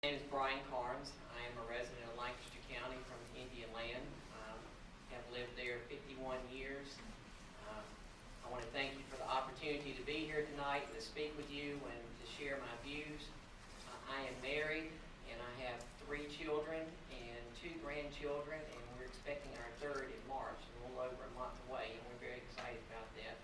My name is Brian Carnes. I am a resident of Lancaster County from Indian Land. Have lived there 51 years. I want to thank you for the opportunity to be here tonight and to speak with you and to share my views. I am married and I have 3 children and 2 grandchildren, and we're expecting our 3rd in March, a little over a month away, and we're very excited about that.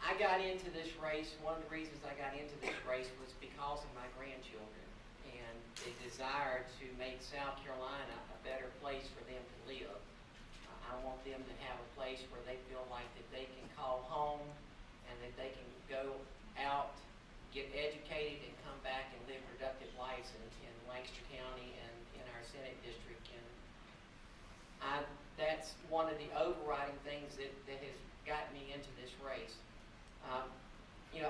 I got into this race, one of the reasons I got into this race was because of my grandchildren and the desire to make South Carolina a better place for them to live. I want them to have a place where they feel like that they can call home and that they can go out, get educated, and come back and live productive lives in Lancaster County and in our Senate district. And that's one of the overriding things that has gotten me into this race.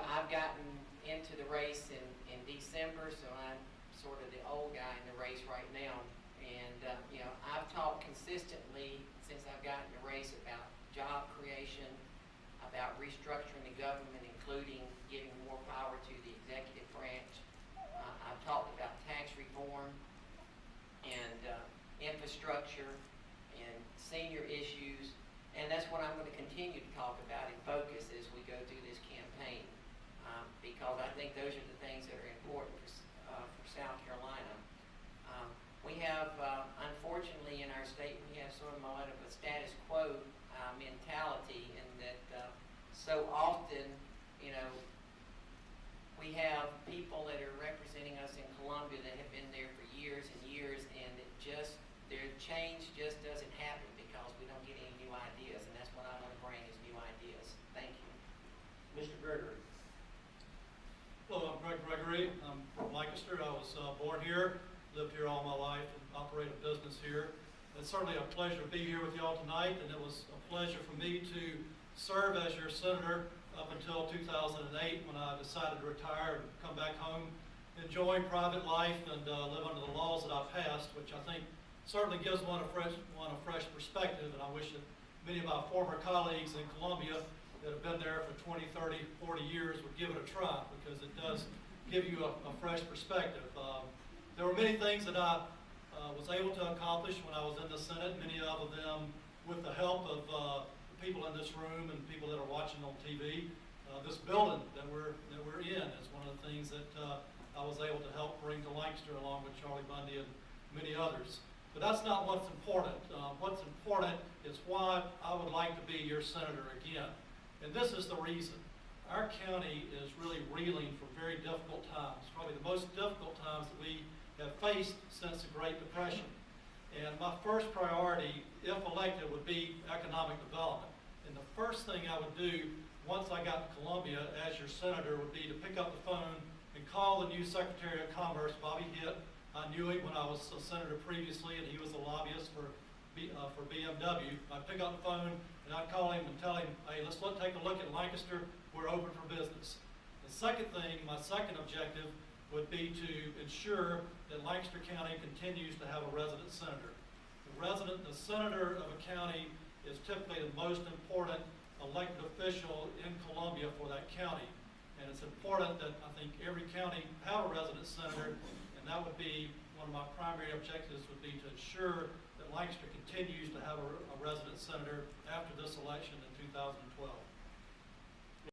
I've gotten into the race in December, so I'm sort of the old guy in the race right now. And, I've talked consistently since I've gotten in the race about job creation, about restructuring the government, including giving more power to the executive branch. I've talked about tax reform and infrastructure and senior issues. And that's what I'm going to continue to talk about and focus as we go through this campaign, because I think those are the things that are important for South Carolina. We have, unfortunately, in our state, we have sort of a lot of a status quo mentality, in that so often, we have people that are representing us in Columbia that have been there for years and years, and their change just doesn't happen because we don't get any new ideas, and that's what I want to bring is new ideas. Thank you. Mr. Gregory. Hello, I'm Greg Gregory. I'm from Lancaster. I was born here, lived here all my life, and operate a business here. It's certainly a pleasure to be here with you all tonight, and it was a pleasure for me to serve as your senator up until 2008, when I decided to retire and come back home, enjoy private life, and live under the laws that I passed, which I think certainly gives one a fresh perspective. And I wish that many of my former colleagues in Columbia that have been there for 20, 30, 40 years would give it a try, because it does give you a fresh perspective. There were many things that I was able to accomplish when I was in the Senate, many of them with the help of the people in this room and people that are watching on TV. This building that we're in is one of the things that I was able to help bring to Lancaster, along with Charlie Bundy and many others. But that's not what's important. What's important is why I would like to be your senator again. And this is the reason. Our county is really reeling from very difficult times, probably the most difficult times that we have faced since the Great Depression. And my first priority, if elected, would be economic development. And the first thing I would do once I got to Columbia as your senator would be to pick up the phone and call the new Secretary of Commerce, Bobby Hitt. I knew him when I was a senator previously, and he was a lobbyist for BMW. I'd pick up the phone and I'd call him and tell him, hey, let's take a look at Lancaster. We're open for business. The second thing, my second objective, would be to ensure that Lancaster County continues to have a resident senator. The senator of a county is typically the most important elected official in Columbia for that county. And it's important that I think every county have a resident senator, and that would be one of my primary objectives, would be to ensure that Lancaster continues to have a resident senator after this election in 2012.